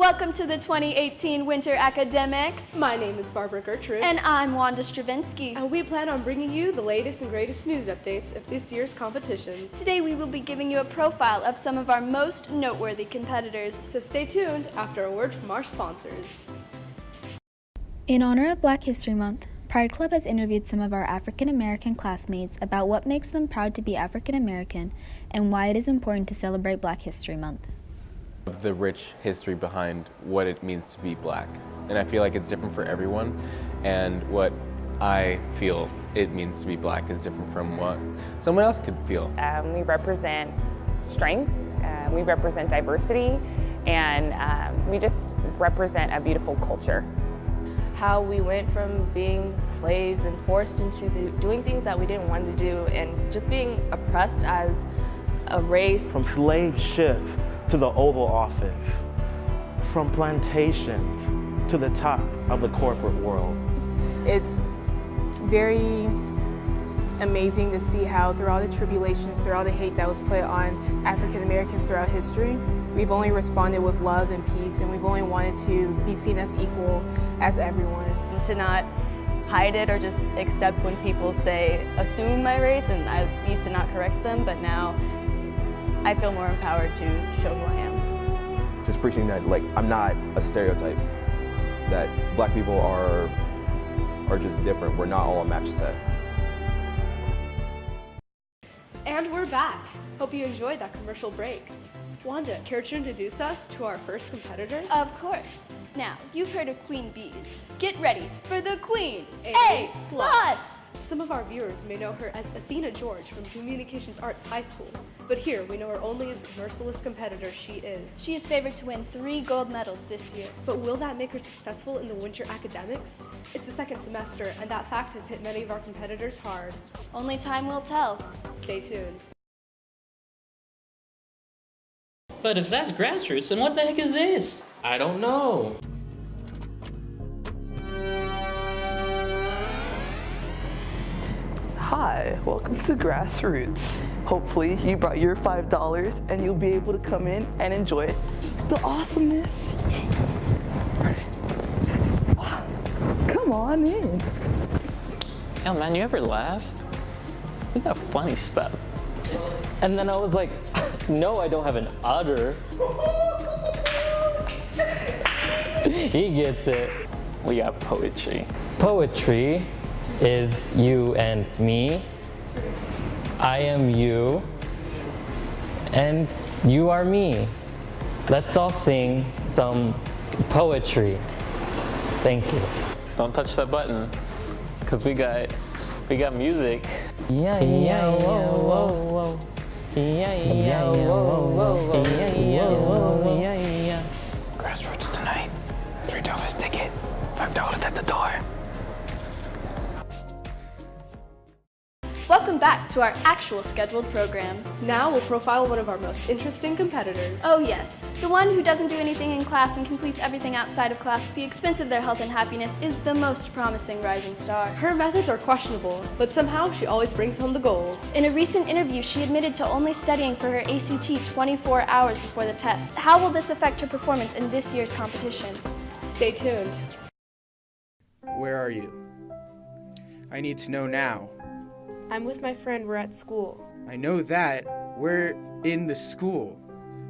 Welcome to the 2018 Winter Academics. My name is Barbara Gertrude. And I'm Wanda Stravinsky. And we plan on bringing you the latest and greatest news updates of this year's competitions. Today we will be giving you a profile of some of our most noteworthy competitors. So stay tuned after a word from our sponsors. In honor of Black History Month, Pride Club has interviewed some of our African American classmates about what makes them proud to be African American and why it is important to celebrate Black History Month. The rich history behind what it means to be Black. And I feel like it's different for everyone, and what I feel it means to be Black is different from what someone else could feel. We represent strength, we represent diversity, and we just represent a beautiful culture. How we went from being slaves and forced into doing things that we didn't want to do, and just being oppressed as a race. From slave ships to the Oval Office, from plantations to the top of the corporate world. It's very amazing to see how through all the tribulations, through all the hate that was put on African Americans throughout history, we've only responded with love and peace, and we've only wanted to be seen as equal as everyone. To not hide it or just accept when people say, assume my race, and I used to not correct them, but now I feel more empowered to show who I am. Just preaching that, like, I'm not a stereotype, that Black people are just different. We're not all a match set. And we're back. Hope you enjoyed that commercial break. Wanda, care to introduce us to our first competitor? Of course. Now, you've heard of Queen Bees. Get ready for the Queen A+. Some of our viewers may know her as Athena George from Communications Arts High School, but here we know her only as the merciless competitor she is. She is favored to win 3 gold medals this year. But will that make her successful in the winter academics? It's the second semester, and that fact has hit many of our competitors hard. Only time will tell. Stay tuned. But if that's grassroots, then what the heck is this? I don't know. Hi, welcome to Grassroots. Hopefully you brought your $5 and you'll be able to come in and enjoy the awesomeness. Come on in. Yo man, you ever laugh? We got funny stuff. And then I was like, no, I don't have an udder. He gets it. We got poetry. Poetry is you and me. I am you. And you are me. Let's all sing some poetry. Thank you. Don't touch that button, because we got music. Yeah, yeah, whoa, whoa, whoa. Yeah, yeah, whoa, whoa, whoa. Yeah, yeah. Grassroots tonight. $3 ticket, $5 at the door. Welcome back to our actual scheduled program. Now we'll profile one of our most interesting competitors. Oh yes, the one who doesn't do anything in class and completes everything outside of class at the expense of their health and happiness is the most promising rising star. Her methods are questionable, but somehow she always brings home the gold. In a recent interview, she admitted to only studying for her ACT 24 hours before the test. How will this affect her performance in this year's competition? Stay tuned. Where are you? I need to know now. I'm with my friend, we're at school. I know that. We're in the school.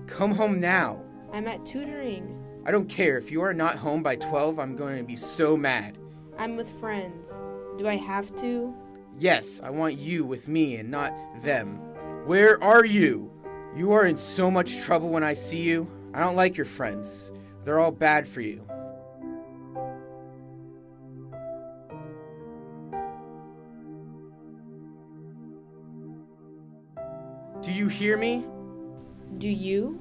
Come home now. I'm at tutoring. I don't care. If you are not home by 12, I'm going to be so mad. I'm with friends. Do I have to? Yes, I want you with me and not them. Where are you? You are in so much trouble when I see you. I don't like your friends. They're all bad for you. Do you hear me? Do you?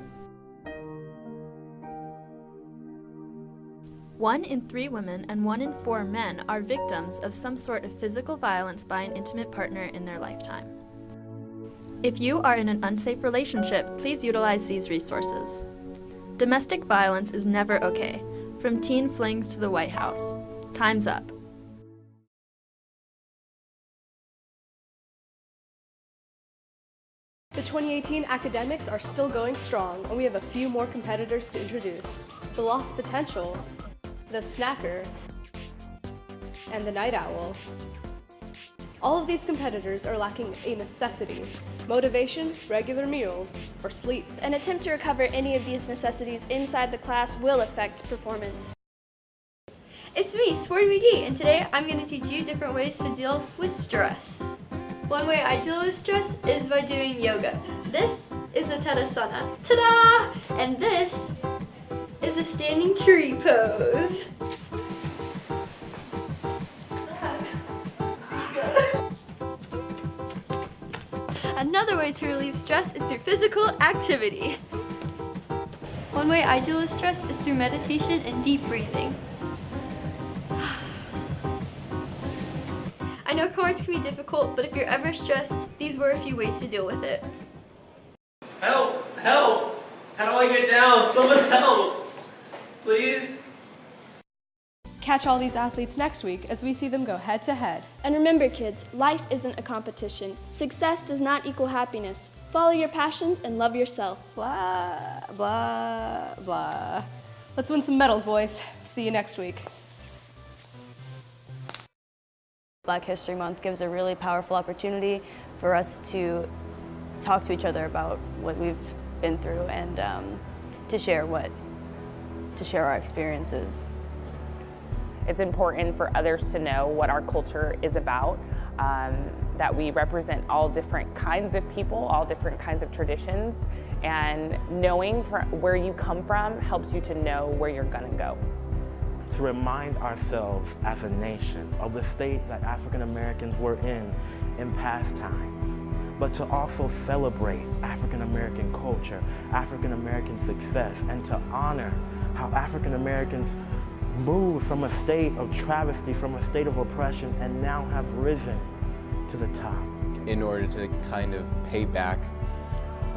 1 in 3 women and 1 in 4 men are victims of some sort of physical violence by an intimate partner in their lifetime. If you are in an unsafe relationship, please utilize these resources. Domestic violence is never okay, from teen flings to the White House. Time's up. The 2018 academics are still going strong, and we have a few more competitors to introduce. the lost potential, the snacker, and the night owl. All of these competitors are lacking a necessity: motivation, regular meals, or sleep. An attempt to recover any of these necessities inside the class will affect performance. It's me, Sporty McGee, and today I'm going to teach you different ways to deal with stress. One way I deal with stress is by doing yoga. This is the Tadasana. Ta-da! And this is the standing tree pose. Another way to relieve stress is through physical activity. One way I deal with stress is through meditation and deep breathing. I know chorus can be difficult, but if you're ever stressed, these were a few ways to deal with it. Help! Help! How do I get down? Someone help! Please? Catch all these athletes next week as we see them go head to head. And remember, kids, life isn't a competition. Success does not equal happiness. Follow your passions and love yourself. Blah, blah, blah. Let's win some medals, boys. See you next week. Black History Month gives a really powerful opportunity for us to talk to each other about what we've been through and to share our experiences. It's important for others to know what our culture is about, that we represent all different kinds of people, all different kinds of traditions, and knowing where you come from helps you to know where you're gonna go. To remind ourselves as a nation of the state that African Americans were in past times, but to also celebrate African American culture, African American success, and to honor how African Americans moved from a state of travesty, from a state of oppression, and now have risen to the top. In order to kind of pay back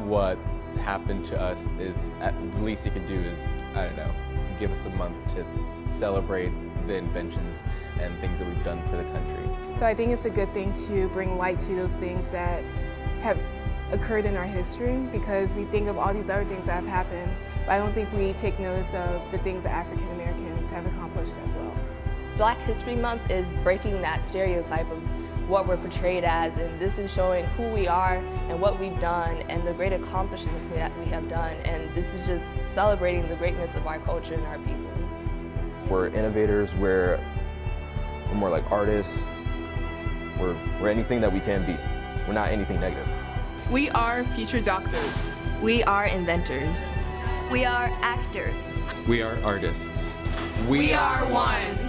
what happened to us, is at the least you can do is, I don't know, give us a month to celebrate the inventions and things that we've done for the country. So I think it's a good thing to bring light to those things that have occurred in our history, because we think of all these other things that have happened, but I don't think we take notice of the things that African Americans have accomplished as well. Black History Month is breaking that stereotype of what we're portrayed as, and this is showing who we are and what we've done and the great accomplishments that we have done, and this is just celebrating the greatness of our culture and our people. We're innovators, we're more like artists, we're anything that we can be. We're not anything negative. We are future doctors. We are inventors. We are actors. We are artists. We are one.